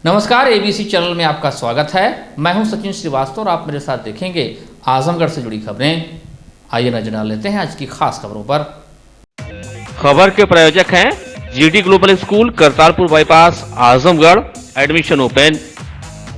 नमस्कार, ABC channel में आपका स्वागत है। मैं हूं सचिन श्रीवास्तव और आप मेरे साथ देखेंगे आजमगढ़ से जुड़ी खबरें। आइए नजर डाल लेते हैं आज की खास खबरों पर। खबर के प्रायोजक हैं GD global school, Kartarpur bypass, Azamgarh. Admission open.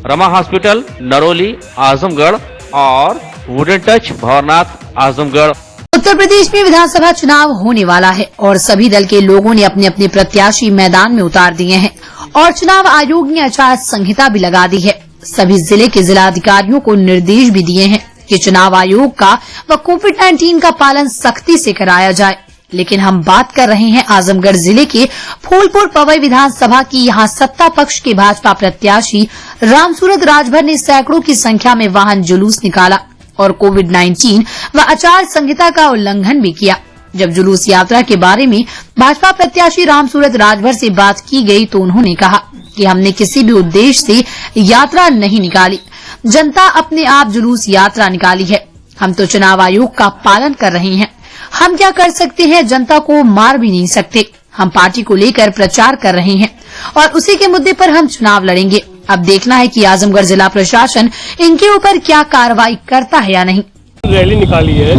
Rama hospital, Naroli, Azamgarh और वुडन टच, भवरनाथ, आजमगढ़। उत्तर प्रदेश में विधानसभा चुनाव होने वाला है और सभी दल के लोगों ने अपने अपने प्रत्याशी मैदान में उतार दिए हैं और चुनाव आयोग ने आचार संहिता भी लगा दी है। सभी जिले के जिलाधिकारियों को निर्देश भी दिए हैं कि चुनाव आयोग का व कोविड-19 का पालन सख्ती से कराया जाए। लेकिन हम बात कर रहे हैं आजमगढ़ जिले के फूलपुर पवई विधानसभा की। यहाँ सत्ता पक्ष के भाजपा प्रत्याशी रामसूरत राजभर ने सैकड़ों की संख्या में वाहन जुलूस निकाला और कोविड-19 व आचार संहिता का उल्लंघन भी किया। जब जुलूस यात्रा के बारे में भाजपा प्रत्याशी रामसूरत राजभर से बात की गई तो उन्होंने कहा कि हमने किसी भी उद्देश्य से यात्रा नहीं निकाली, जनता अपने आप जुलूस यात्रा निकाली है। हम तो चुनाव आयोग का पालन कर रहे हैं। हम क्या कर सकते हैं? जनता को मार भी नहीं सकते। हम पार्टी को लेकर प्रचार कर रहे हैं और उसी के मुद्दे पर हम चुनाव लड़ेंगे। अब देखना है कि आजमगढ़ जिला प्रशासन इनके ऊपर क्या कार्रवाई करता है या नहीं। रैली निकाली है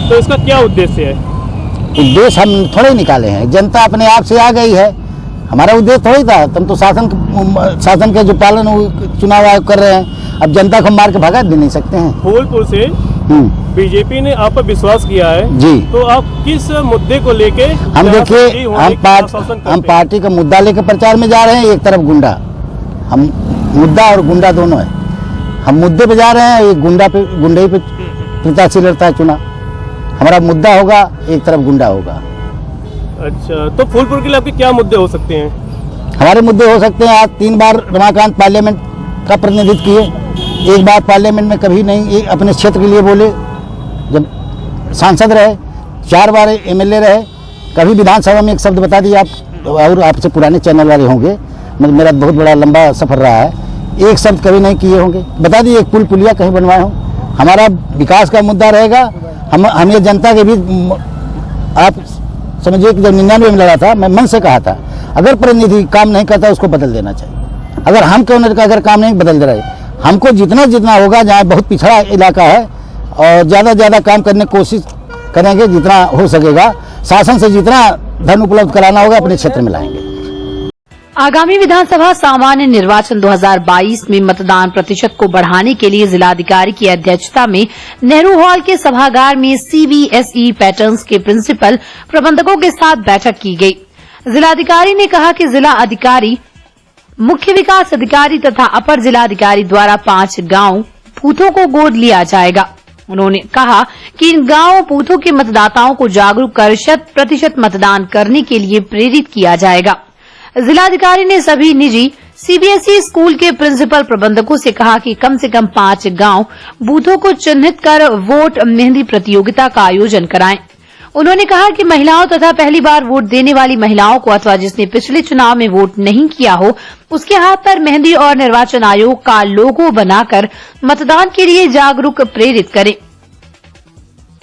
तो इसका क्या उद्देश्य है? उद्देश्य हम थोड़े निकाले हैं, जनता अपने आप से आ गई है। हमारा उद्देश्य थोड़ी था। तुम तो शासन के जो पालन चुनाव आयोग कर रहे हैं। अब जनता को मार के भगा भी नहीं सकते हैं। फूलपुर से बीजेपी ने आप पर विश्वास किया है जी, तो आप किस मुद्दे को लेके? हम देखिए, हम पार्टी का मुद्दा लेकर प्रचार में जा रहे हैं। एक तरफ गुंडा, हम मुद्दा और गुंडा दोनों है। हम मुद्दे पे जा रहे हैं, एक गुंडे पे प्रत्याशी लड़ता है चुनाव। हमारा मुद्दा होगा, एक तरफ गुंडा होगा। अच्छा, तो फूलपुर के लिए आपके क्या मुद्दे हो सकते हैं? हमारे मुद्दे हो सकते हैं, आज 3 बार रमाकांत पार्लियामेंट का प्रतिनिधित्व किए, 1 बार पार्लियामेंट में कभी नहीं अपने क्षेत्र के लिए बोले। जब सांसद रहे, 4 बार एमएलए रहे, कभी विधानसभा में एक शब्द बता दिए आप, और आपसे पुराने चैनल वाले होंगे, मेरा बहुत बड़ा लंबा सफर रहा है, एक शब्द कभी नहीं किए होंगे। बता दिए एक पुल पुलिया कहीं बनवाए हों। हमारा विकास का मुद्दा रहेगा। हम ये जनता के भी, आप समझिए कि जब 99 में लड़ा था, मैं मन से कहा था अगर प्रतिनिधि काम नहीं करता उसको बदल देना चाहिए। अगर हम क्यों का अगर काम नहीं बदल दे रहे, हमको जितना होगा, जहाँ बहुत पिछड़ा इलाका है और ज्यादा काम करने की कोशिश करेंगे, जितना हो सकेगा। शासन से जितना धन उपलब्ध कराना होगा अपने क्षेत्र में लाएंगे। आगामी विधानसभा सामान्य निर्वाचन 2022 में मतदान प्रतिशत को बढ़ाने के लिए जिलाधिकारी की अध्यक्षता में नेहरू हॉल के सभागार में सीबीएसई पैटर्न्स के प्रिंसिपल प्रबंधकों के साथ बैठक की गई। जिलाधिकारी ने कहा कि जिला अधिकारी, मुख्य विकास अधिकारी तथा अपर जिलाधिकारी द्वारा 5 गांव बूथों को गोद लिया जाएगा। उन्होंने कहा कि इन गांव बूथों के मतदाताओं को जागरूक कर 100% मतदान करने के लिए प्रेरित किया जाएगा। जिलाधिकारी ने सभी निजी सीबीएसई स्कूल के प्रिंसिपल प्रबंधकों से कहा कि कम से कम 5 गांव बूथों को चिन्हित कर वोट मेहंदी प्रतियोगिता का आयोजन कराएं। उन्होंने कहा कि महिलाओं तथा पहली बार वोट देने वाली महिलाओं को अथवा जिसने पिछले चुनाव में वोट नहीं किया हो, उसके हाथ पर मेहंदी और निर्वाचन आयोग का लोगो बनाकर मतदान के लिए जागरूक प्रेरित करें।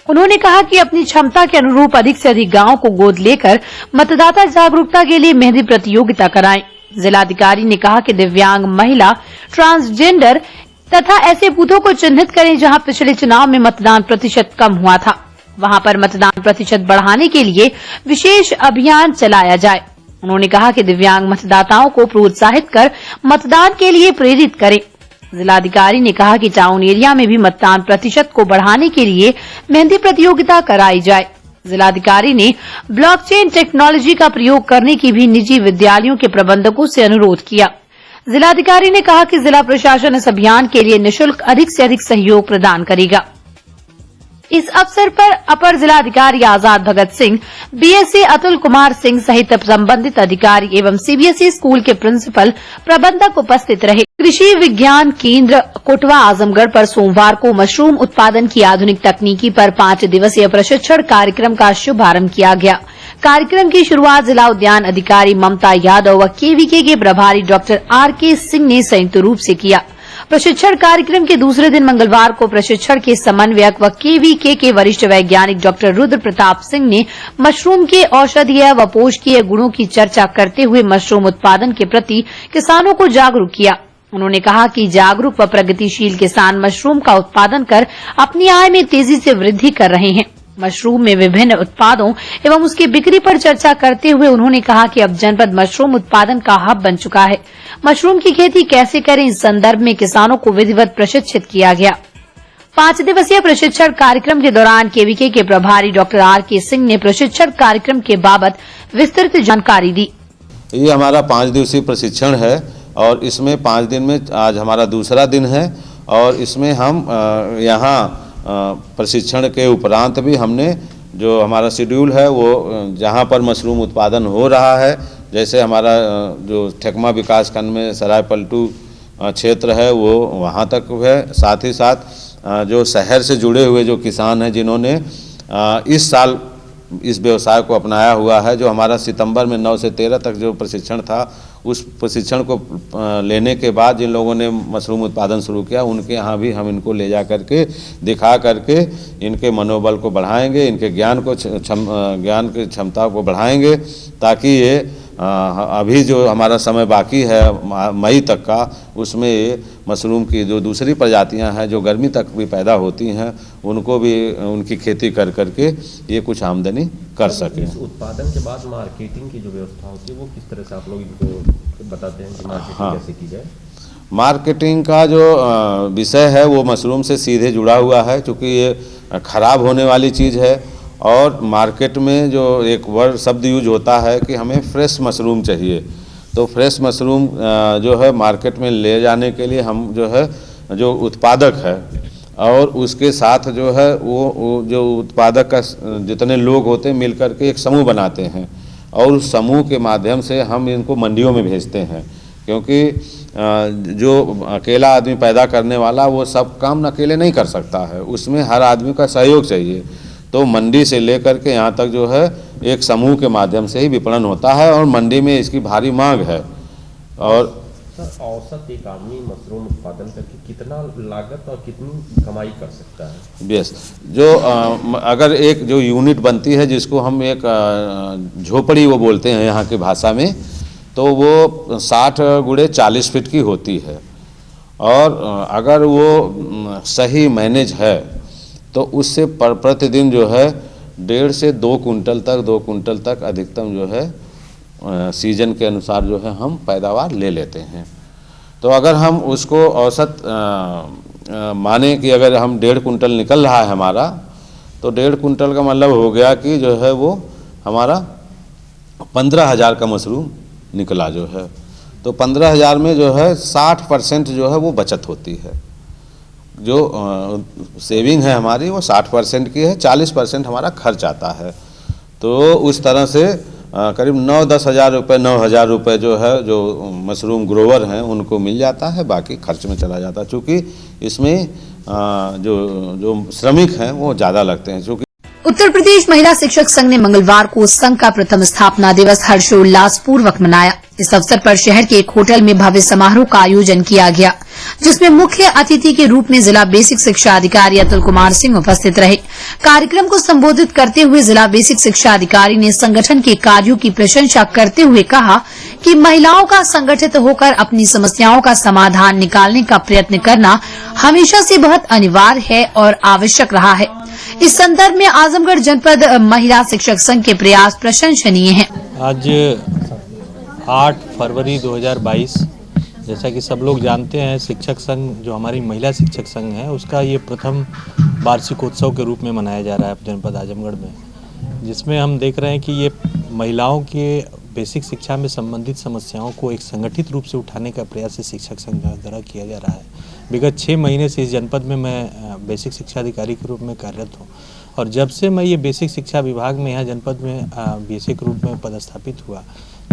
उन्होंने कहा कि अपनी क्षमता के अनुरूप अधिक से अधिक गांवों को गोद लेकर मतदाता जागरूकता के लिए मेहंदी प्रतियोगिता कराएं। जिलाधिकारी ने कहा कि दिव्यांग महिला, ट्रांसजेंडर तथा ऐसे बूथों को चिन्हित करें जहां पिछले चुनाव में मतदान प्रतिशत कम हुआ था, वहां पर मतदान प्रतिशत बढ़ाने के लिए विशेष अभियान चलाया जाए। उन्होंने कहा कि दिव्यांग मतदाताओं को प्रोत्साहित कर मतदान के लिए प्रेरित करें। जिलाधिकारी ने कहा कि टाउन एरिया में भी मतदान प्रतिशत को बढ़ाने के लिए मेहंदी प्रतियोगिता कराई जाए। जिलाधिकारी ने ब्लॉकचेन टेक्नोलॉजी का प्रयोग करने की भी निजी विद्यालयों के प्रबंधकों से अनुरोध किया। जिलाधिकारी ने कहा कि जिला प्रशासन इस अभियान के लिए निःशुल्क अधिक से अधिक सहयोग प्रदान करेगा। इस अवसर पर अपर जिलाधिकारी आजाद भगत सिंह, बीएससी अतुल कुमार सिंह सहित संबंधित अधिकारी एवं सीबीएसई स्कूल के प्रिंसिपल प्रबंधक उपस्थित रहे। कृषि विज्ञान केंद्र कोटवा आजमगढ़ पर सोमवार को मशरूम उत्पादन की आधुनिक तकनीकी पर 5 दिवसीय प्रशिक्षण कार्यक्रम का शुभारंभ किया गया। कार्यक्रम की शुरुआत जिला उद्यान अधिकारी ममता यादव व केवीके के प्रभारी डॉक्टर आर के सिंह ने संयुक्त रूप से किया। प्रशिक्षण कार्यक्रम के दूसरे दिन मंगलवार को प्रशिक्षण के समन्वयक व केवीके के वरिष्ठ वैज्ञानिक डॉक्टर रुद्र प्रताप सिंह ने मशरूम के औषधीय व पोषकीय गुणों की चर्चा करते हुए मशरूम उत्पादन के प्रति किसानों को जागरूक किया। उन्होंने कहा कि जागरूक व प्रगतिशील किसान मशरूम का उत्पादन कर अपनी आय में तेजी से वृद्धि कर रहे हैं। मशरूम में विभिन्न उत्पादों एवं उसकी बिक्री पर चर्चा करते हुए उन्होंने कहा कि अब जनपद मशरूम उत्पादन का हब बन चुका है। मशरूम की खेती कैसे करें, इस संदर्भ में किसानों को विधिवत प्रशिक्षित किया गया। 5 दिवसीय प्रशिक्षण कार्यक्रम के दौरान केवीके के प्रभारी डॉक्टर RK सिंह ने प्रशिक्षण कार्यक्रम के बाबत विस्तृत जानकारी दी। ये हमारा 5 दिवसीय प्रशिक्षण है और इसमें 5 दिन में आज हमारा दूसरा दिन है और इसमें हम यहाँ प्रशिक्षण के उपरांत भी हमने जो हमारा शेड्यूल है वो जहाँ पर मशरूम उत्पादन हो रहा है, जैसे हमारा जो ठेकमा विकास खंड में सराय पलटू क्षेत्र है वो वहाँ तक है। साथ ही साथ जो शहर से जुड़े हुए जो किसान हैं जिन्होंने इस साल इस व्यवसाय को अपनाया हुआ है, जो हमारा सितंबर में 9 से 13 तक जो प्रशिक्षण था, उस प्रशिक्षण को लेने के बाद जिन लोगों ने मशरूम उत्पादन शुरू किया उनके यहाँ भी हम इनको ले जा करके दिखा करके इनके मनोबल को बढ़ाएंगे, इनके ज्ञान की क्षमता को बढ़ाएंगे, ताकि ये अभी जो हमारा समय बाकी है मई तक का, उसमें ये मशरूम की जो दूसरी प्रजातियां हैं जो गर्मी तक भी पैदा होती हैं उनको भी उनकी खेती कर करके ये कुछ आमदनी कर सकें। इस उत्पादन के बाद मार्केटिंग की जो व्यवस्था होती है वो किस तरह से आप लोग इनको बताते हैं कि मार्केटिंग कैसे की जाए? मार्केटिंग का जो विषय है वो मशरूम से सीधे जुड़ा हुआ है, क्योंकि ये खराब होने वाली चीज़ है और मार्केट में जो एक वर्ड शब्द यूज होता है कि हमें फ्रेश मशरूम चाहिए, तो फ्रेश मशरूम जो है मार्केट में ले जाने के लिए हम जो है जो उत्पादक है और उसके साथ जो है वो जो उत्पादक का जितने लोग होते हैं मिल कर के एक समूह बनाते हैं और उस समूह के माध्यम से हम इनको मंडियों में भेजते हैं, क्योंकि जो अकेला आदमी पैदा करने वाला वो सब काम अकेले नहीं कर सकता है, उसमें हर आदमी का सहयोग चाहिए। तो मंडी से लेकर के यहाँ तक जो है एक समूह के माध्यम से ही विपणन होता है और मंडी में इसकी भारी मांग है। और सर, औसत एक आदमी मशरूम उत्पादन करके कितना लागत और कितनी कमाई कर सकता है? यस, जो अगर एक जो यूनिट बनती है जिसको हम एक झोपड़ी वो बोलते हैं यहाँ की भाषा में, तो वो 60 गुणे 40 फीट की होती है और अगर वो सही मैनेज है तो उससे प्रतिदिन जो है 1.5 से 2 कुंटल तक अधिकतम जो है सीजन के अनुसार जो है हम पैदावार ले लेते हैं। तो अगर हम उसको औसत माने कि अगर हम 1.5 कुंटल निकल रहा है हमारा, तो 1.5 कुंटल का मतलब हो गया कि जो है वो हमारा 15,000 का मशरूम निकला जो है, तो 15,000 में जो है 60% जो है वो बचत होती है। जो सेविंग है हमारी वो 60% की है, 40% हमारा खर्च आता है। तो उस तरह से करीब 9-10 हज़ार रुपये 9,000 रुपये जो है जो मशरूम ग्रोवर हैं उनको मिल जाता है, बाकी खर्च में चला जाता है, चूँकि इसमें जो श्रमिक हैं वो ज़्यादा लगते हैं। चूँकि उत्तर प्रदेश महिला शिक्षक संघ ने मंगलवार को संघ का प्रथम स्थापना दिवस हर्षोल्लास पूर्वक मनाया। इस अवसर पर शहर के एक होटल में भव्य समारोह का आयोजन किया गया, जिसमें मुख्य अतिथि के रूप में जिला बेसिक शिक्षा अधिकारी अतुल कुमार सिंह उपस्थित रहे। कार्यक्रम को संबोधित करते हुए जिला बेसिक शिक्षा अधिकारी ने संगठन के कार्यों की प्रशंसा करते हुए कहा कि महिलाओं का संगठित होकर अपनी समस्याओं का समाधान निकालने का प्रयत्न करना हमेशा से बहुत अनिवार्य है और आवश्यक रहा है। इस संदर्भ में आजमगढ़ जनपद महिला शिक्षक संघ के प्रयास प्रशंसनीय हैं। आज 8 फरवरी 2022, जैसा कि सब लोग जानते हैं, शिक्षक संघ जो हमारी महिला शिक्षक संघ है उसका ये प्रथम वार्षिकोत्सव के रूप में मनाया जा रहा है जनपद आजमगढ़ में, जिसमें हम देख रहे हैं कि ये महिलाओं के बेसिक शिक्षा में संबंधित समस्याओं को एक संगठित रूप से उठाने का प्रयास शिक्षक संघ द्वारा किया जा रहा है। विगत 6 महीने से इस जनपद में मैं बेसिक शिक्षा अधिकारी के रूप में कार्यरत हूँ और जब से मैं ये बेसिक शिक्षा विभाग में यहाँ जनपद में बेसिक रूप में पदस्थापित हुआ,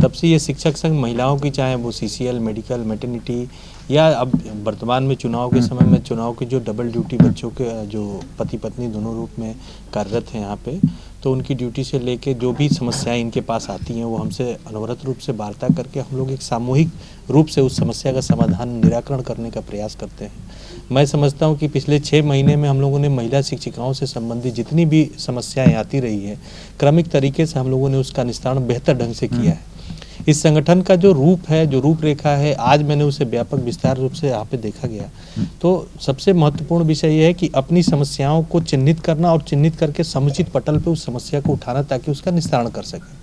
तब से ये शिक्षक संघ महिलाओं की, चाहे वो CCL, मेडिकल, मैटरनिटी या अब वर्तमान में चुनाव के समय में चुनाव की जो डबल ड्यूटी बच्चों के जो पति पत्नी दोनों रूप में कार्यरत हैं यहाँ पे, तो उनकी ड्यूटी से लेके जो भी समस्याएं इनके पास आती हैं वो हमसे अनवरत रूप से वार्ता करके हम लोग एक सामूहिक रूप से उस समस्या का समाधान निराकरण करने का प्रयास करते हैं। मैं समझता हूं कि पिछले 6 महीने में हम लोगों ने महिला शिक्षिकाओं से संबंधित जितनी भी समस्याएं आती रही है क्रमिक तरीके से हम लोगों ने उसका निस्तारण बेहतर ढंग से किया है। इस संगठन का जो रूप है, जो रूपरेखा है, आज मैंने उसे व्यापक विस्तार रूप से यहाँ पे देखा गया। तो सबसे महत्वपूर्ण विषय यह है कि अपनी समस्याओं को चिन्हित करना और चिन्हित करके समुचित पटल पे उस समस्या को उठाना ताकि उसका निस्तारण कर सके।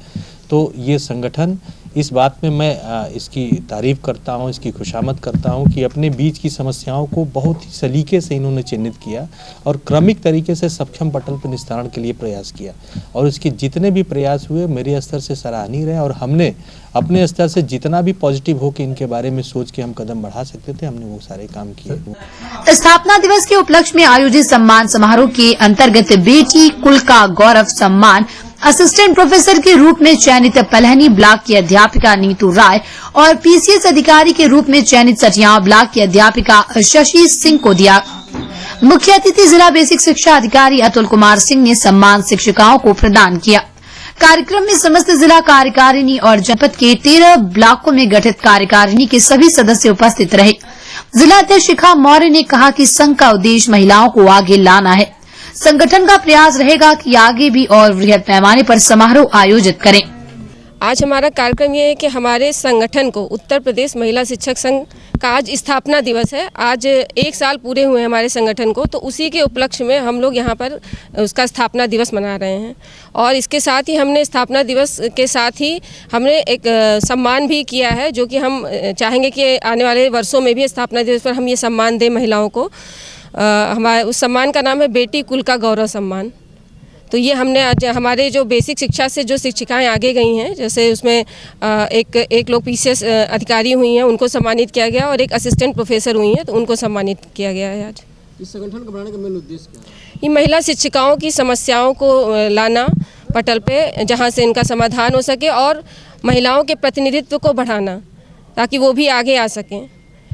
तो ये संगठन, इस बात में मैं इसकी तारीफ करता हूँ, इसकी खुशामद करता हूँ कि अपने बीच की समस्याओं को बहुत ही सलीके से इन्होंने चिन्हित किया और क्रमिक तरीके से सक्षम पटल पर निस्तारण के लिए प्रयास किया। और इसके जितने भी प्रयास हुए मेरे स्तर से सराहनीय रहे और हमने अपने स्तर से जितना भी पॉजिटिव हो कि इनके बारे में सोच के हम कदम बढ़ा सकते थे, हमने वो सारे काम किए। स्थापना दिवस के उपलक्ष्य में आयोजित सम्मान समारोह के अंतर्गत बेटी कुल का गौरव सम्मान असिस्टेंट प्रोफेसर के रूप में चयनित पलहनी ब्लॉक की अध्यापिका नीतू राय और पीसीएस अधिकारी के रूप में चयनित सटिया ब्लॉक की अध्यापिका शशि सिंह को दिया। मुख्य अतिथि जिला बेसिक शिक्षा अधिकारी अतुल कुमार सिंह ने सम्मान शिक्षिकाओं को प्रदान किया। कार्यक्रम में समस्त जिला कार्यकारिणी और जनपद के 13 ब्लॉकों में गठित कार्यकारिणी के सभी सदस्य उपस्थित रहे। जिला अध्यक्ष शिखा मौर्य ने कहा कि संघ का उद्देश्य महिलाओं को आगे लाना है। संगठन का प्रयास रहेगा कि आगे भी और वृहद पैमाने पर समारोह आयोजित करें। आज हमारा कार्यक्रम ये है कि हमारे संगठन को उत्तर प्रदेश महिला शिक्षक संघ का आज स्थापना दिवस है। आज 1 साल पूरे हुए हमारे संगठन को, तो उसी के उपलक्ष्य में हम लोग यहाँ पर उसका स्थापना दिवस मना रहे हैं। और इसके साथ ही हमने स्थापना दिवस के साथ ही हमने एक सम्मान भी किया है, जो कि हम चाहेंगे कि आने वाले वर्षों में भी स्थापना दिवस पर हम ये सम्मान दें महिलाओं को। हमारे उस सम्मान का नाम है बेटी कुल का गौरव सम्मान। तो ये हमने आज हमारे जो बेसिक शिक्षा से जो शिक्षिकाएं आगे गई हैं, जैसे उसमें एक लोग पीसीएस अधिकारी हुई हैं, उनको सम्मानित किया गया और एक असिस्टेंट प्रोफेसर हुई हैं, तो उनको सम्मानित किया गया है। आज इस संगठन को बनाने का मेन उद्देश्य क्या है? ये महिला शिक्षिकाओं की समस्याओं को लाना पटल पे, जहाँ से इनका समाधान हो सके, और महिलाओं के प्रतिनिधित्व को बढ़ाना ताकि वो भी आगे आ सकें।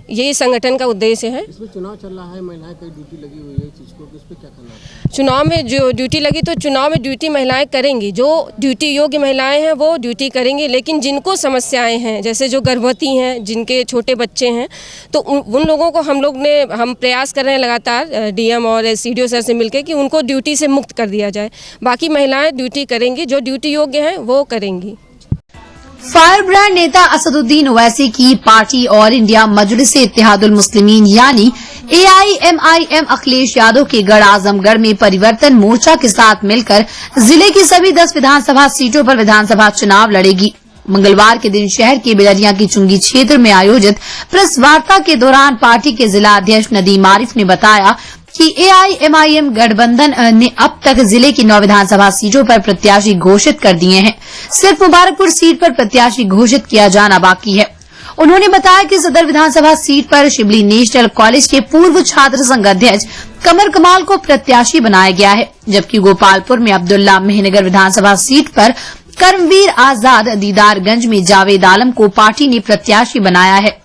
यही संगठन का उद्देश्य है। इसमें चुनाव चल रहा है, महिलाएं कई ड्यूटी लगी हुई है, चीज को इस पे क्या करना है? चुनाव में जो ड्यूटी लगी, तो चुनाव में ड्यूटी महिलाएं करेंगी। जो ड्यूटी योग्य महिलाएं हैं वो ड्यूटी करेंगी, लेकिन जिनको समस्याएं हैं, जैसे जो गर्भवती हैं, जिनके छोटे बच्चे हैं, तो उन लोगों को हम प्रयास कर रहे हैं लगातार डीएम और एसडीओ सर से मिलकर कि उनको ड्यूटी से मुक्त कर दिया जाए। बाकी महिलाएं ड्यूटी करेंगी, जो ड्यूटी योग्य हैं वो करेंगी। फायर ब्रांड नेता असदुद्दीन ओवैसी की पार्टी और इंडिया मजलिस-ए इत्तेहादुल मुस्लिमीन यानी AIMIM अखिलेश यादव के गढ़ आजमगढ़ में परिवर्तन मोर्चा के साथ मिलकर जिले की सभी 10 विधानसभा सीटों पर विधानसभा चुनाव लड़ेगी। मंगलवार के दिन शहर के बिलरिया की चुंगी क्षेत्र में आयोजित प्रेस वार्ता के दौरान पार्टी के जिला अध्यक्ष नदीम आरिफ ने बताया कि AIMIM गठबंधन ने अब तक जिले की 9 विधानसभा सीटों पर प्रत्याशी घोषित कर दिए हैं। सिर्फ मुबारकपुर सीट पर प्रत्याशी घोषित किया जाना बाकी है। उन्होंने बताया कि सदर विधानसभा सीट पर शिबली नेशनल कॉलेज के पूर्व छात्र संघ अध्यक्ष कमर कमाल को प्रत्याशी बनाया गया है, जबकि गोपालपुर में अब्दुल्ला मेहनगर विधानसभा सीट पर कर्मवीर आजाद, दीदारगंज में जावेद आलम को पार्टी ने प्रत्याशी बनाया है,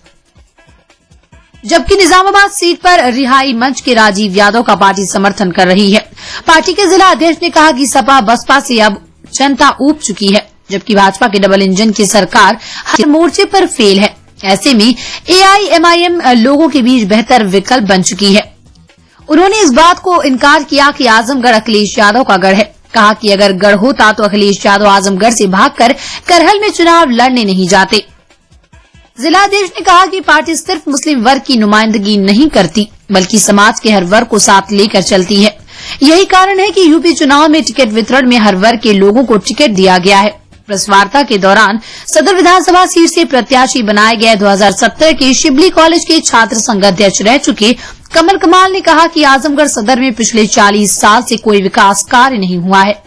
जबकि निजामाबाद सीट पर रिहाई मंच के राजीव यादव का पार्टी समर्थन कर रही है। पार्टी के जिला अध्यक्ष ने कहा कि सपा बसपा से अब जनता ऊब चुकी है, जबकि भाजपा की डबल इंजन की सरकार हर मोर्चे पर फेल है। ऐसे में AIMIM लोगों के बीच बेहतर विकल्प बन चुकी है। उन्होंने इस बात को इनकार किया कि आजमगढ़ अखिलेश यादव का गढ़ है। कहा कि अगर गढ़ होता तो अखिलेश यादव आजमगढ़ से भागकर करहल में चुनाव लड़ने नहीं जाते। जिलाध्यक्ष ने कहा कि पार्टी सिर्फ मुस्लिम वर्ग की नुमाइंदगी नहीं करती, बल्कि समाज के हर वर्ग को साथ लेकर चलती है। यही कारण है कि यूपी चुनाव में टिकट वितरण में हर वर्ग के लोगों को टिकट दिया गया है। प्रेस वार्ता के दौरान सदर विधानसभा सीट से प्रत्याशी बनाए गए 2017 के शिबली कॉलेज के छात्र संघ अध्यक्ष रह चुके कमर कमाल ने कहा कि आजमगढ़ सदर में पिछले 40 साल से कोई विकास कार्य नहीं हुआ है।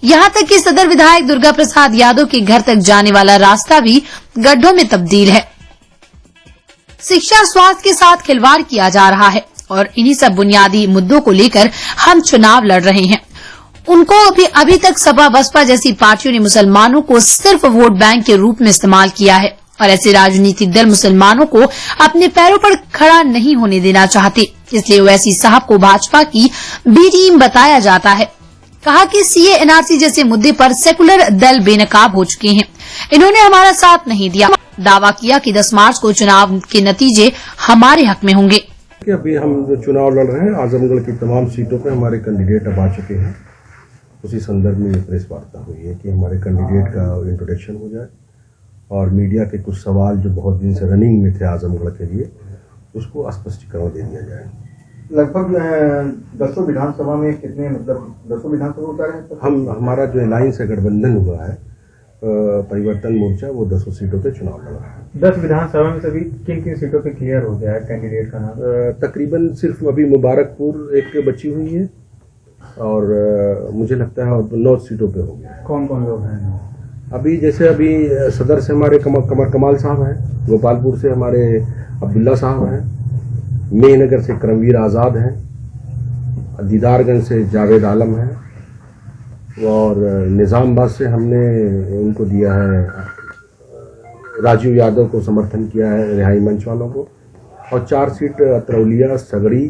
यहां तक कि सदर विधायक दुर्गा प्रसाद यादव के घर तक जाने वाला रास्ता भी गड्ढों में तब्दील है। शिक्षा स्वास्थ्य के साथ खिलवाड़ किया जा रहा है और इन्हीं सब बुनियादी मुद्दों को लेकर हम चुनाव लड़ रहे हैं। उनको अभी तक सपा बसपा जैसी पार्टियों ने मुसलमानों को सिर्फ वोट बैंक के रूप में इस्तेमाल किया है और ऐसे राजनीतिक दल मुसलमानों को अपने पैरों पर खड़ा नहीं होने देना चाहते। इसलिए ओवैसी साहब को भाजपा की बी टीम बताया जाता है। कहा कि सीए एनआरसी जैसे मुद्दे पर सेकुलर दल बेनकाब हो चुके हैं। इन्होंने हमारा साथ नहीं दिया। दावा किया कि 10 मार्च को चुनाव के नतीजे हमारे हक में होंगे। कि अभी हम जो चुनाव लड़ रहे हैं आजमगढ़ की तमाम सीटों पे हमारे कैंडिडेट अब आ चुके हैं। उसी संदर्भ में ये प्रेस वार्ता हुई है कि हमारे कैंडिडेट का इंट्रोडक्शन हो जाए और मीडिया के कुछ सवाल जो बहुत दिन से रनिंग में थे आजमगढ़ के लिए उसको स्पष्टीकरण दे दिया जाए। लगभग 10 विधानसभा में कितने मतलब 10 विधानसभा उतारे हैं? हमारा जो अलायंस है गठबंधन हुआ है परिवर्तन मोर्चा वो 10 सीटों पे चुनाव लड़ रहा है। 10 विधानसभा में सभी किन किन सीटों पे क्लियर हो गया है कैंडिडेट का नाम? तकरीबन सिर्फ अभी मुबारकपुर एक के बची हुई है और मुझे लगता है 9 सीटों पे हो गया। कौन कौन लोग हैं अभी? जैसे अभी सदर से हमारे कमर कमाल साहब हैं, गोपालपुर से हमारे अब्दुल्ला साहब हैं, मेहनगर से करमवीर आज़ाद हैं, दीदारगंज से जावेद आलम हैं और निज़ामबाद से हमने उनको दिया है राजीव यादव को समर्थन किया है रिहाई मंच वालों को और 4 सीट अतरौलिया, सगड़ी,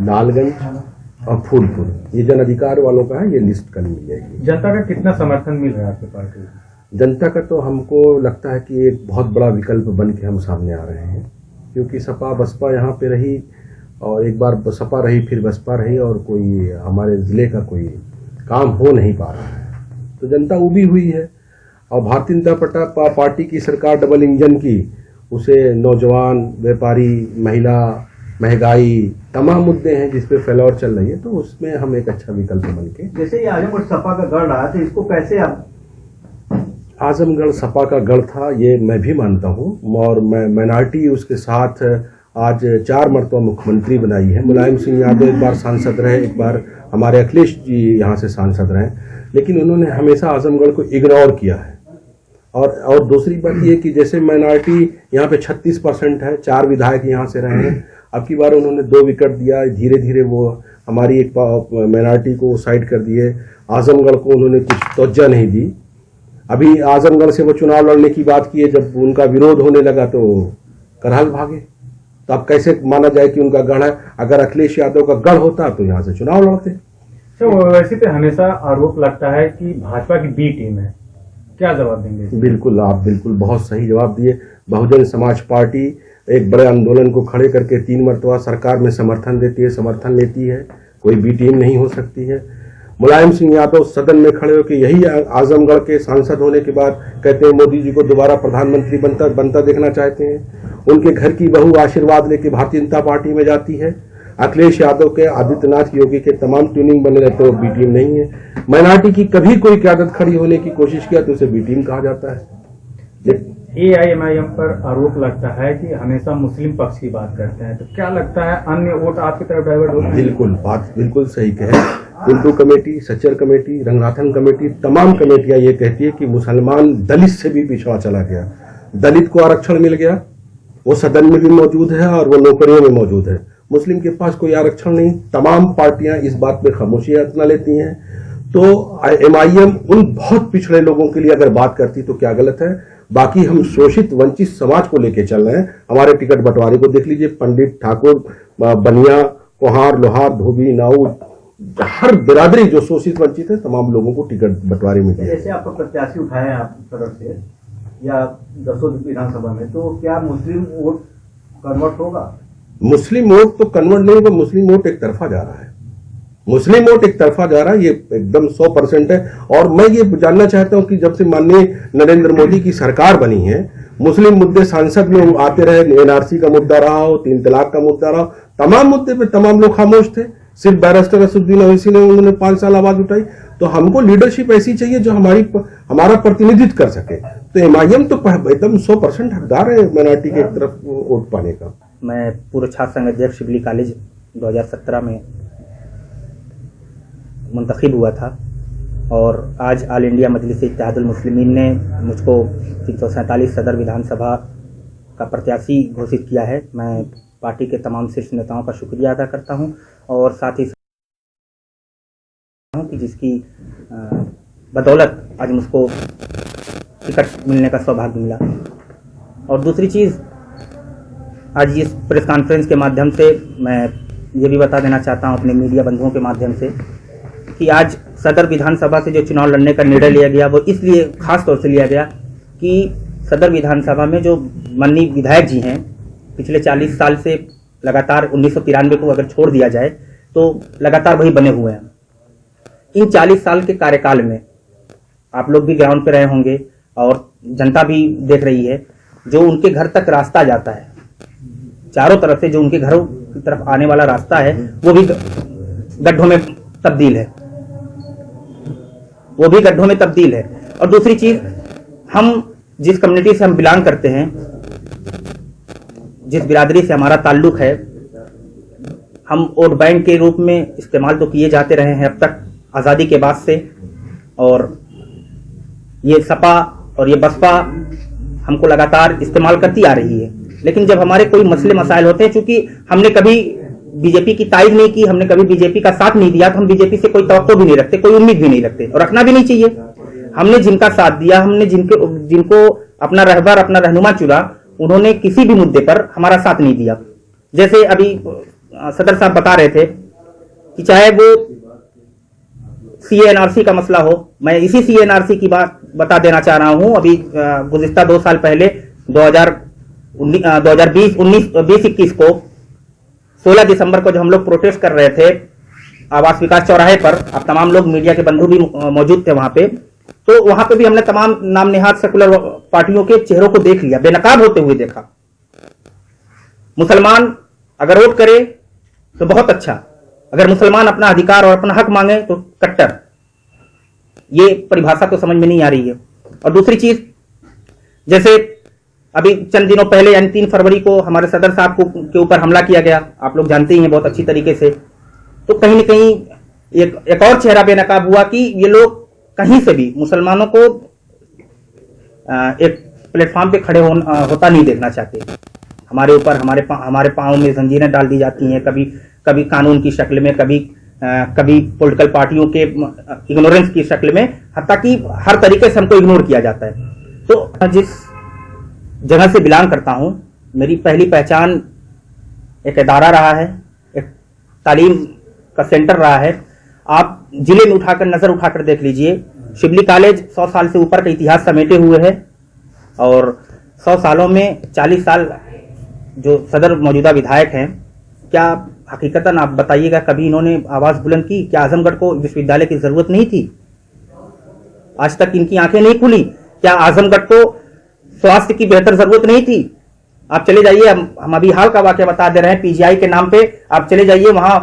लालगंज और फूलपुर ये जन अधिकार वालों का है। ये लिस्ट कल मिल जाएगी। जनता का कितना समर्थन मिल रहा है आपकी पार्टी को? जनता का तो हमको लगता है कि एक बहुत बड़ा विकल्प बन के हम सामने आ रहे हैं क्योंकि सपा बसपा यहाँ पे रही और एक बार सपा रही फिर बसपा रही और कोई हमारे ज़िले का कोई काम हो नहीं पा रहा है तो जनता उबी हुई है और भारतीय जनता पार्टी की सरकार डबल इंजन की उसे नौजवान, व्यापारी, महिला, महंगाई तमाम मुद्दे हैं जिस पे फैलाव चल रही है तो उसमें हम एक अच्छा विकल्प बन के। जैसे ये आजमगढ़ सपा का गढ़ रहा तो इसको कैसे आप? आजमगढ़ सपा का गढ़ था ये मैं भी मानता हूँ और मैं माइनॉरिटी उसके साथ आज 4 मरतबा मुख्यमंत्री बनाई है। मुलायम सिंह यादव एक बार सांसद रहे, एक बार हमारे अखिलेश जी यहाँ से सांसद रहे, लेकिन उन्होंने हमेशा आजमगढ़ को इग्नोर किया है। और दूसरी बात ये कि जैसे माइनॉरिटी यहाँ पे 36% है, 4 विधायक यहाँ से रहे हैं, अब की बार उन्होंने 2 विकेट दिया, धीरे धीरे वो हमारी एक माइनॉरिटी को साइड कर दिए। आजमगढ़ को उन्होंने कुछ तवज्जो नहीं दी। अभी आजमगढ़ से वो चुनाव लड़ने की बात की है, जब उनका विरोध होने लगा तो करहल भागे। तो अब कैसे माना जाए कि उनका गढ़ है? अगर अखिलेश यादव का गढ़ होता तो यहाँ से चुनाव लड़ते। तो वैसे तो हमेशा आरोप लगता है कि भाजपा की बी टीम है, क्या जवाब देंगे? बिल्कुल, आप बिल्कुल बहुत सही जवाब दिए। बहुजन समाज पार्टी एक बड़े आंदोलन को खड़े करके 3 मरतबा सरकार में समर्थन देती है, समर्थन लेती है, कोई बी टीम नहीं हो सकती है। मुलायम सिंह यादव सदन में खड़े होकर यही आजमगढ़ के सांसद होने के बाद कहते हैं मोदी जी को दोबारा प्रधानमंत्री बनता देखना चाहते हैं। उनके घर की बहू आशीर्वाद लेके भारतीय जनता पार्टी में जाती है। अखिलेश यादव के, आदित्यनाथ योगी के तमाम ट्यूनिंग बने रहते हैं, वो बी टीम नहीं है। माइनॉरिटी की कभी कोई क्यादत खड़ी होने की कोशिश किया तो उसे बी टीम कहा जाता है। AIMIM पर आरोप लगता है कि हमेशा मुस्लिम पक्ष की बात करते हैं, तो क्या लगता है अन्य वोट आपकी तरफ डाइवर्ट होते हैं? बिल्कुल, बात बिल्कुल सही कहे। Pintu committee, Sachar committee, Ranganathan committee, तमाम कमेटियां ये कहती है कि मुसलमान दलित से भी पिछड़ा चला गया। दलित को आरक्षण मिल गया, वो सदन में भी मौजूद है और वो नौकरियों में मौजूद है। मुस्लिम के पास कोई आरक्षण नहीं। तमाम पार्टियां इस बात पे खामोशी अपना लेती हैं। तो MIM उन बहुत पिछड़े लोगों के लिए अगर बात करती तो क्या गलत है? बाकी हम शोषित वंचित समाज को लेके चल रहे हैं। हमारे टिकट बंटवारे को देख लीजिए, पंडित, ठाकुर, बनिया, कुहार, लोहार, धोबी, नाऊ, हर बिरादरी जो शोषित वंचित है तमाम लोगों को टिकट बंटवारे में दिया। जैसे आपको प्रत्याशी उठाए हैं आप तरफ से या 10 विधानसभा में, तो क्या मुस्लिम वोट कन्वर्ट होगा? मुस्लिम वोट तो कन्वर्ट नहीं होगा। मुस्लिम वोट एक तरफा जा रहा है। मुस्लिम वोट एक तरफा जा रहा है, ये एकदम 100% है। और मैं ये जानना चाहता हूं कि जब से माननीय नरेंद्र मोदी की सरकार बनी है, मुस्लिम मुद्दे सांसद में आते रहे, NRC का मुद्दा रहा हो, 3 तलाक का मुद्दा रहा हो, तमाम मुद्दे पे तमाम लोग खामोश थे। सिर्फ बैरिस्टर असदुद्दीन ओवैसी ने उन्होंने 5 साल आवाज उठाई। तो हमको लीडरशिप ऐसी चाहिए जो हमारा प्रतिनिधित्व कर सके। तो MIM तो एकदम 100% हकदार है माइनॉरिटी की तरफ वोट पाने का। मैं पूर्व छात्र संघ अध्यक्ष शिबली कॉलेज 2017 में मुंतखब हुआ था और आज ऑल इंडिया मजलिस इत्तेहादुल मुस्लिमीन ने मुझको 347 सदर विधानसभा का प्रत्याशी घोषित किया है। मैं पार्टी के तमाम शीर्ष नेताओं का शुक्रिया अदा करता हूं और साथ ही कि जिसकी बदौलत आज मुझको टिकट मिलने का सौभाग्य मिला। और दूसरी चीज़, आज इस प्रेस कॉन्फ्रेंस के माध्यम से मैं ये भी बता देना चाहता हूं अपने मीडिया बंधुओं के माध्यम से कि आज सदर विधानसभा से जो चुनाव लड़ने का निर्णय लिया गया वो इसलिए खास तौर से लिया गया कि सदर विधानसभा में जो माननीय विधायक जी हैं, पिछले 40 साल से लगातार 1993 को अगर छोड़ दिया जाए तो लगातार वही बने हुए हैं। इन 40 साल के कार्यकाल में आप लोग भी ग्राउंड पे रहे होंगे और जनता भी देख रही है, जो उनके घर तक रास्ता जाता है, चारों तरफ से जो उनके घरों की तरफ आने वाला रास्ता है वो भी गड्ढों में तब्दील है, वो भी गड्ढों में तब्दील है। और दूसरी चीज, हम जिस कम्युनिटी से हम बिलोंग करते हैं, जिस बिरादरी से हमारा ताल्लुक है, हम वोट बैंक के रूप में इस्तेमाल तो किए जाते रहे हैं अब तक आज़ादी के बाद से, और ये सपा और ये बसपा हमको लगातार इस्तेमाल करती आ रही है। लेकिन जब हमारे कोई मसले मसाइल होते हैं, चूंकि हमने कभी बीजेपी की तारीफ नहीं की, हमने कभी बीजेपी का साथ नहीं दिया, तो हम बीजेपी से कोई तवक्को भी नहीं रखते, कोई उम्मीद भी नहीं रखते और रखना भी नहीं चाहिए। हमने जिनका साथ दिया, हमने जिनको अपना रहबर अपना रहनुमा चुना, उन्होंने किसी भी मुद्दे पर हमारा साथ नहीं दिया। जैसे अभी सदर साहब बता रहे थे कि चाहे वो CA/NRC का मसला हो, मैं इसी CA/NRC की बात बता देना चाह रहा हूं। अभी गुज़िश्ता 2 साल पहले 2020-21 को 16 दिसंबर को जो हम लोग प्रोटेस्ट कर रहे थे आवास विकास चौराहे पर, अब तमाम लोग मीडिया के बंधु भी मौजूद थे वहां पे, तो वहां पे भी हमने तमाम नाम नेहाद सेकुलर पार्टियों के चेहरों को देख लिया, बेनकाब होते हुए देखा। मुसलमान अगर वोट करे तो बहुत अच्छा, अगर मुसलमान अपना अधिकार और अपना हक मांगे तो कट्टर। ये परिभाषा तो समझ में नहीं आ रही है। और दूसरी चीज, जैसे अभी चंद दिनों पहले यानी 3 फरवरी को हमारे सदर साहब के ऊपर हमला किया गया, आप लोग जानते ही हैं बहुत अच्छी तरीके से, तो कहीं न कहीं एक और चेहरा बेनकाब हुआ कि ये लोग कहीं से भी मुसलमानों को एक प्लेटफॉर्म पे खड़े होता नहीं देखना चाहते। हमारे ऊपर हमारे पांव में जंजीरें डाल दी जाती हैं, कभी कानून की शक्ल में, कभी पॉलिटिकल पार्टियों के इग्नोरेंस की शक्ल में, हत्ता कि हर तरीके से हमको इग्नोर किया जाता है। तो जिस जगह से बिलोंग करता हूं, मेरी पहली पहचान एक इदारा रहा है, एक तालीम का सेंटर रहा है। आप जिले में नजर उठाकर देख लीजिए, शिबली कॉलेज 100 साल से ऊपर का इतिहास समेटे हुए है और 100 सालों में 40 साल जो सदर मौजूदा विधायक हैं, क्या हकीकतन आप बताइएगा कभी इन्होंने आवाज बुलंद की? क्या आजमगढ़ को विश्वविद्यालय की जरूरत नहीं थी? आज तक इनकी आंखें नहीं खुली? क्या आजमगढ़ को स्वास्थ्य की बेहतर जरूरत नहीं थी? आप चले जाइए, हम अभी हाल का वाकया बता दे रहे हैं, PGI के नाम पे आप चले जाइए, वहां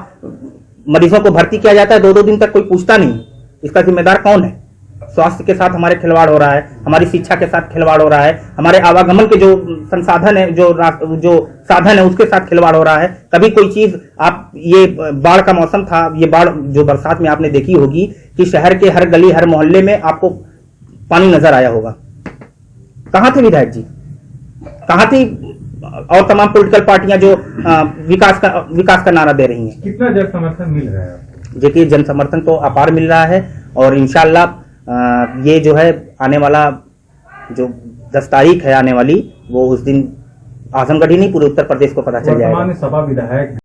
मरीजों को भर्ती किया जाता है, 2-2 दिन तक कोई पूछता नहीं। इसका जिम्मेदार कौन है? स्वास्थ्य के साथ हमारे खिलवाड़ हो रहा है, हमारी शिक्षा के साथ खिलवाड़ हो रहा है, हमारे आवागमन के जो संसाधन है, जो साधन है, उसके साथ खिलवाड़ हो रहा है। कभी कोई चीज, आप ये बाढ़ का मौसम था, ये बाढ़ जो बरसात में आपने देखी होगी कि शहर के हर गली हर मोहल्ले में आपको पानी नजर आया होगा। कहां थे विधायक जी? कहां थी और तमाम पॉलिटिकल पार्टियां जो विकास का नारा दे रही हैं? कितना जन समर्थन मिल रहा है? देखिए, जन समर्थन तो अपार मिल रहा है और इंशाल्लाह ये जो है आने वाला जो 10 तारीख है आने वाली, वो उस दिन आजमगढ़ ही नहीं पूरे उत्तर प्रदेश को पता चल जाएगा। सपा विधायक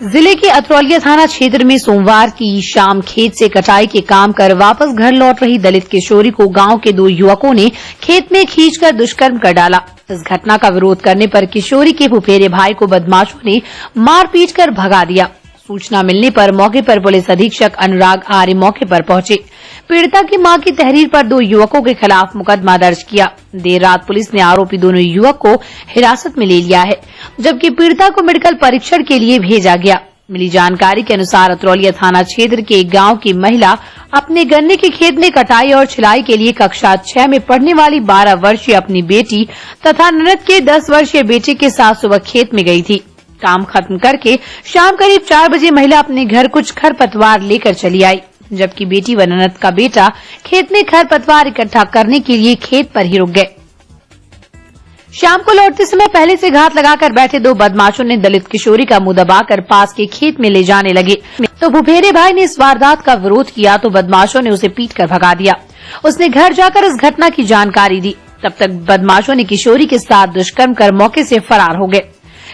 जिले के अतरौलिया थाना क्षेत्र में सोमवार की शाम खेत से कटाई के काम कर वापस घर लौट रही दलित किशोरी को गांव के 2 युवकों ने खेत में खींचकर दुष्कर्म कर डाला। इस घटना का विरोध करने पर किशोरी के फुफेरे भाई को बदमाशों ने मारपीट कर भगा दिया। सूचना मिलने पर मौके पर पुलिस अधीक्षक अनुराग आर्य मौके पर पहुंचे। पीड़िता की मां की तहरीर पर 2 युवकों के खिलाफ मुकदमा दर्ज किया। देर रात पुलिस ने आरोपी दोनों युवक को हिरासत में ले लिया है, जबकि पीड़िता को मेडिकल परीक्षण के लिए भेजा गया। मिली जानकारी के अनुसार अतरौलिया थाना क्षेत्र के एक गांव की महिला अपने गन्ने के खेत में कटाई और छिलाई के लिए कक्षा 6 में पढ़ने वाली 12 वर्षीय अपनी बेटी तथा ननद के 10 वर्षीय बेटे के साथ सुबह खेत में गई थी। काम खत्म करके शाम करीब 4 बजे महिला अपने घर कुछ खरपतवार लेकर चली आई, जबकि बेटी व ननद का बेटा खेत में खरपतवार इकट्ठा करने के लिए खेत पर ही रुक गए। शाम को लौटते समय पहले से घात लगाकर बैठे 2 बदमाशों ने दलित किशोरी का मुंह दबाकर पास के खेत में ले जाने लगे, तो फुफेरे भाई ने इस वारदात का विरोध किया तो बदमाशों ने उसे पीटकर भगा दिया। उसने घर जाकर इस घटना की जानकारी दी। तब तक बदमाशों ने किशोरी के साथ दुष्कर्म कर मौके से फरार हो गए।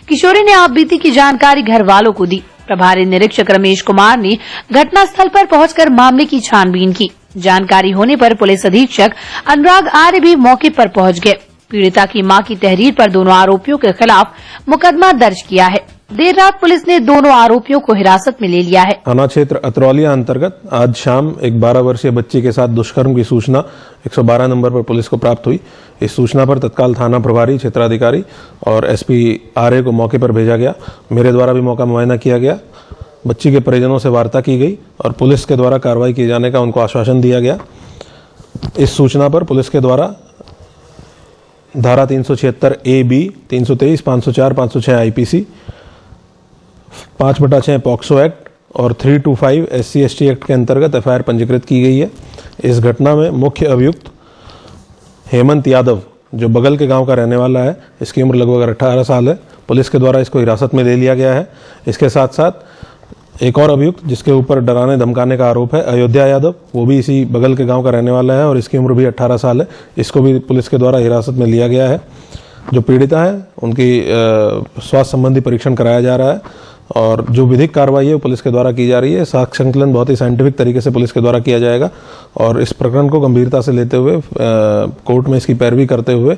किशोरी ने आपबीती की जानकारी घर वालों को दी। प्रभारी निरीक्षक रमेश कुमार ने घटनास्थल पर पहुंचकर मामले की छानबीन की। जानकारी होने पर पुलिस अधीक्षक अनुराग आर्य भी मौके पर पहुंच गए। पीड़िता की मां की तहरीर पर दोनों आरोपियों के खिलाफ मुकदमा दर्ज किया है। देर रात पुलिस ने दोनों आरोपियों को हिरासत में ले लिया है। थाना क्षेत्र अतरौलिया अंतर्गत आज शाम एक 12 वर्षीय बच्ची के साथ दुष्कर्म की सूचना 112 नंबर पर पुलिस को प्राप्त हुई। इस सूचना पर तत्काल थाना प्रभारी क्षेत्राधिकारी और एसपी आर्य को मौके पर भेजा गया। मेरे द्वारा भी मौका मुआयना किया गया। बच्ची के परिजनों से वार्ता की गई और पुलिस के द्वारा कार्रवाई किए जाने का उनको आश्वासन दिया गया। इस सूचना पर पुलिस के द्वारा धारा 376 AB, 323, 504, 506 IPC, 5/6 पॉक्सो एक्ट और 325 SC/ST एक्ट के अंतर्गत FIR पंजीकृत की गई है। इस घटना में मुख्य अभियुक्त हेमंत यादव, जो बगल के गांव का रहने वाला है, इसकी उम्र लगभग 18 साल है। पुलिस के द्वारा इसको हिरासत में ले लिया गया है। इसके साथ साथ एक और अभियुक्त जिसके ऊपर डराने धमकाने का आरोप है, अयोध्या यादव, वो भी इसी बगल के गांव का रहने वाला है और इसकी उम्र भी 18 साल है। इसको भी पुलिस के द्वारा हिरासत में लिया गया है। जो पीड़िता है उनकी स्वास्थ्य संबंधी परीक्षण कराया जा रहा है और जो विधिक कार्रवाई है वो पुलिस के द्वारा की जा रही है। साक्ष्य संकलन बहुत ही साइंटिफिक तरीके से पुलिस के द्वारा किया जाएगा और इस प्रकरण को गंभीरता से लेते हुए कोर्ट में इसकी पैरवी करते हुए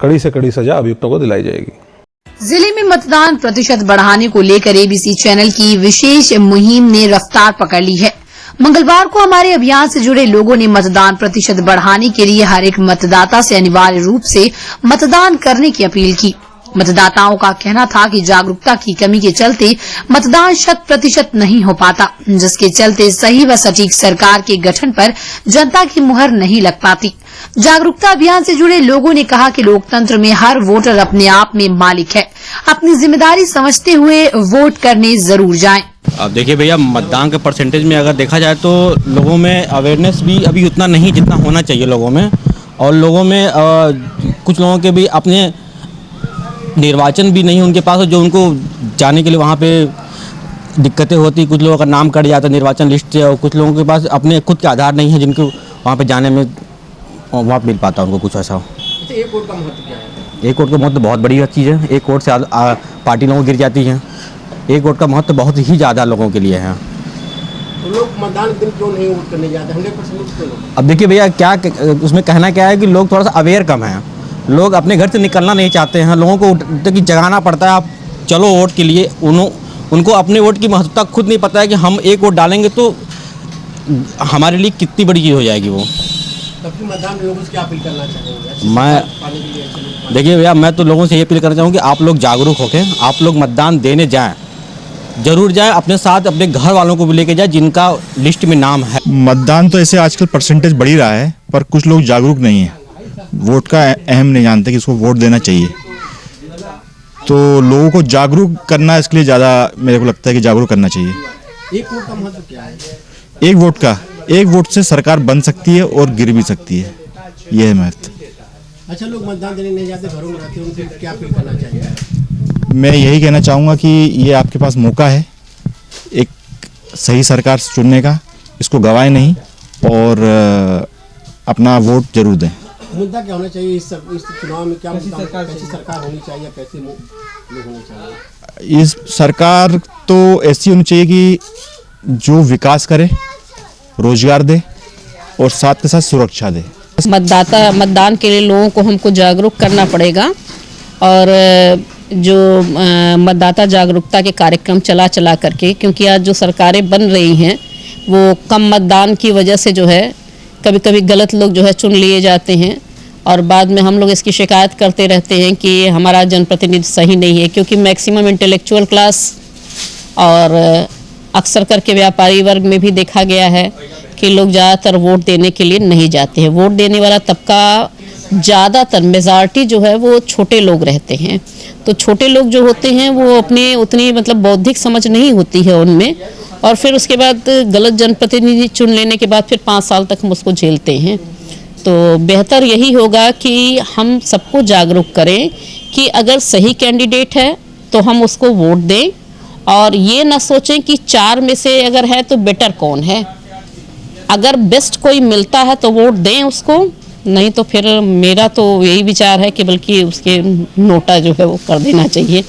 कड़ी से कड़ी सजा अभियुक्तों को दिलाई जाएगी। जिले में मतदान प्रतिशत बढ़ाने को लेकर एबीसी चैनल की विशेष मुहिम ने रफ्तार पकड़ ली है। मंगलवार को हमारे अभियान से जुड़े लोगों ने मतदान प्रतिशत बढ़ाने के लिए हर एक मतदाता से अनिवार्य रूप से मतदान करने की अपील की। मतदाताओं का कहना था कि जागरूकता की कमी के चलते मतदान 100% नहीं हो पाता, जिसके चलते सही व सटीक सरकार के गठन पर जनता की मुहर नहीं लग पाती। जागरूकता अभियान से जुड़े लोगों ने कहा कि लोकतंत्र में हर वोटर अपने आप में मालिक है। अपनी जिम्मेदारी समझते हुए वोट करने जरूर जाएं। अब देखिए भैया, मतदान के परसेंटेज में अगर देखा जाए तो लोगों में अवेयरनेस भी अभी उतना नहीं जितना होना चाहिए लोगों में। और लोगों में कुछ लोगों के भी अपने निर्वाचन भी नहीं उनके पास, जो उनको जाने के लिए वहाँ पे दिक्कतें होती। कुछ लोगों का नाम कट जाता निर्वाचन लिस्ट से और कुछ लोगों के पास अपने खुद के आधार नहीं है जिनको वहाँ पे जाने में वहाँ मिल पाता उनको कुछ ऐसा। एक वोट का महत्व क्या है? एक वोट का महत्व बहुत बड़ी चीज़ है। एक वोट से पार्टी लोगों गिर जाती है। एक वोट का महत्व बहुत ही ज़्यादा लोगों के लिए है। तो लोग मतदान के दिन क्यों नहीं वोट करने जाते? 100% अब देखिए भैया, क्या उसमें कहना क्या है कि लोग थोड़ा सा अवेयर कम हैं। लोग अपने घर से निकलना नहीं चाहते हैं। लोगों को जगाना पड़ता है, आप चलो वोट के लिए। उनको अपने वोट की महत्वता खुद नहीं पता है कि हम एक वोट डालेंगे तो हमारे लिए कितनी बड़ी चीज़ हो जाएगी वो। तब मतदान लोगों से क्या अपील करना चाहेंगे? मैं देखिए भैया, मैं तो लोगों से ये अपील करना चाहूँगा कि आप लोग जागरूक होकर आप लोग मतदान देने जाएँ, जरूर जाए। अपने साथ अपने घर वालों को भी लेके जाए जिनका लिस्ट में नाम है। मतदान तो ऐसे आजकल परसेंटेज बढ़ ही रहा है, पर कुछ लोग जागरूक नहीं है, वोट का अहम नहीं जानते कि इसको वोट देना चाहिए। तो लोगों को जागरूक करना, इसके लिए ज़्यादा मेरे को लगता है कि जागरूक करना चाहिए। एक वोट का महत्व क्या है? एक वोट से सरकार बन सकती है और गिर भी सकती है, यह है महत्व। अच्छा, लोग मतदान देने नहीं जाते, घरों में रहते हैं, उनसे क्या अपील करना चाहिए? मैं यही कहना चाहूँगा कि ये आपके पास मौका है एक सही सरकार चुनने का, इसको गवाएं नहीं और अपना वोट जरूर दें। मुद्दा क्या होना चाहिए इस चुनाव में? क्या कैसी सरकार होनी चाहिए, कैसे लोग होने चाहिए? इस सरकार तो ऐसी होनी चाहिए कि जो विकास करे, रोजगार दे और साथ के साथ सुरक्षा दे। मतदान के लिए लोगों को हमको जागरूक करना पड़ेगा और जो मतदाता जागरूकता के कार्यक्रम चला करके, क्योंकि आज जो सरकारें बन रही हैं वो कम मतदान की वजह से जो है कभी कभी गलत लोग जो है चुन लिए जाते हैं और बाद में हम लोग इसकी शिकायत करते रहते हैं कि हमारा जनप्रतिनिधि सही नहीं है। क्योंकि मैक्सिमम इंटेलेक्चुअल क्लास और अक्सर करके व्यापारी वर्ग में भी देखा गया है कि लोग ज़्यादातर वोट देने के लिए नहीं जाते हैं। वोट देने वाला तबका ज़्यादातर मेजॉरिटी जो है वो छोटे लोग रहते हैं। तो छोटे लोग जो होते हैं वो अपने उतनी मतलब बौद्धिक समझ नहीं होती है उनमें, और फिर उसके बाद गलत जनप्रतिनिधि चुन लेने के बाद फिर 5 साल तक हम उसको झेलते हैं। तो बेहतर यही होगा कि हम सबको जागरूक करें कि अगर सही कैंडिडेट है तो हम उसको वोट दें और ये ना सोचें कि 4 में से अगर है तो बेटर कौन है। अगर बेस्ट कोई मिलता है तो वोट दें उसको, नहीं तो फिर मेरा तो यही विचार है कि बल्कि उसके नोटा जो है वो कर देना चाहिए।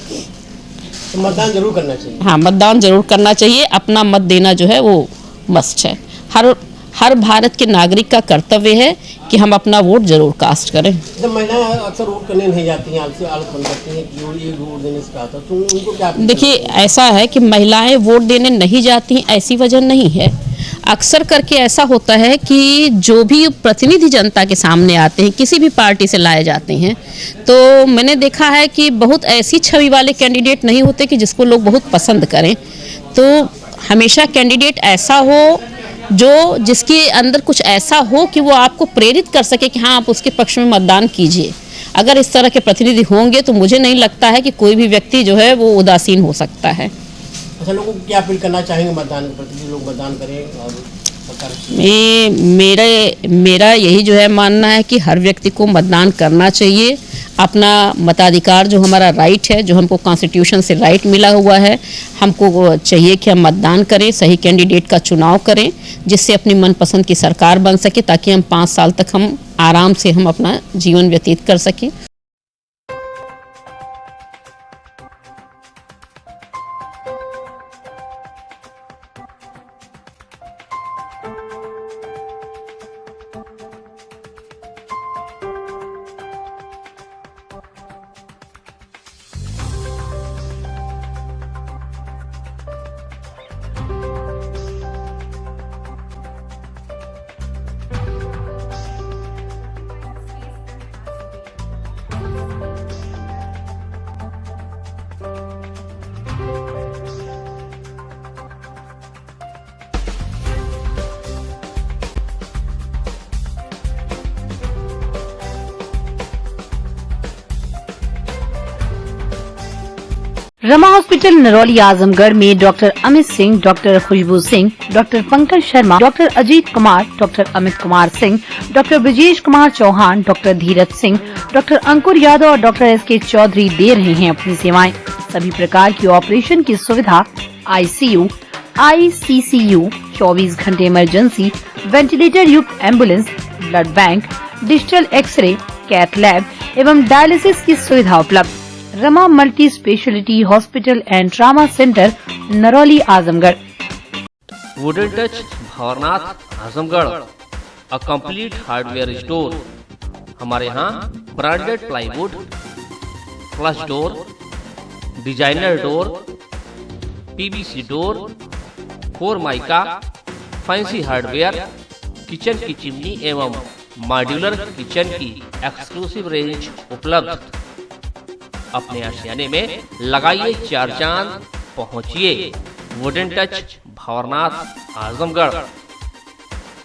तो मतदान जरूर करना चाहिए। हाँ, मतदान जरूर करना चाहिए। अपना मत देना जो है वो मस्ट है। हर भारत के नागरिक का कर्तव्य है कि हम अपना वोट जरूर कास्ट करें। जब महिलाएं अक्सर वोट करने नहीं जाती हैं, आलस बन करती हैं कि ये वोट देने से कहा था, तो उनको क्या? देखिए, ऐसा है कि महिलाएं वोट देने नहीं जाती हैं ऐसी वजह नहीं है। अक्सर करके ऐसा होता है कि जो भी प्रतिनिधि जनता के सामने आते हैं, किसी भी पार्टी से लाए जाते हैं, तो मैंने देखा है कि बहुत ऐसी छवि वाले कैंडिडेट नहीं होते कि जिसको लोग बहुत पसंद करें। तो हमेशा कैंडिडेट ऐसा हो जो जिसके अंदर कुछ ऐसा हो कि वो आपको प्रेरित कर सके कि हाँ, आप उसके पक्ष में मतदान कीजिए। अगर इस तरह के प्रतिनिधि होंगे तो मुझे नहीं लगता है कि कोई भी व्यक्ति जो है वो उदासीन हो सकता है। अच्छा, लोगों को क्या अपील करना चाहेंगे मतदान के प्रति? लोग मतदान करें और मेरा यही जो है मानना है कि हर व्यक्ति को मतदान करना चाहिए। अपना मताधिकार जो हमारा राइट है, जो हमको कॉन्स्टिट्यूशन से राइट मिला हुआ है, हमको चाहिए कि हम मतदान करें, सही कैंडिडेट का चुनाव करें, जिससे अपनी मनपसंद की सरकार बन सके, ताकि हम 5 साल तक हम आराम से हम अपना जीवन व्यतीत कर सकें। रमा हॉस्पिटल नरौली आजमगढ़ में doctor Amit Singh, doctor Khushboo Singh, doctor Pankaj Sharma, doctor Ajeet Kumar, doctor Amit Kumar Singh, doctor Brajesh Kumar Chauhan, doctor Dheeraj Singh, doctor Ankur Yadav और डॉक्टर एस.के. चौधरी दे रहे हैं अपनी सेवाएं। सभी प्रकार की ऑपरेशन की सुविधा, ICU, ICCU, 24 घंटे इमरजेंसी, वेंटिलेटर युक्त ambulance, blood bank, digital x ray, cath lab एवं डायलिसिस की सुविधा उपलब्ध। Rama multi speciality hospital and trauma centre, Narauli Azamgarh. Wooden touch Bhavarnath Azamgarh, a complete hardware store. हमारे यहाँ branded plywood, flush door, designer door, PVC door, 4 mica, fancy hardware, kitchen की chimney एवं modular kitchen की exclusive range उपलब्ध। अपने आशियाने में लगाइए 4 चांद, पहुंचिए वुडन टच भवरनाथ आजमगढ़।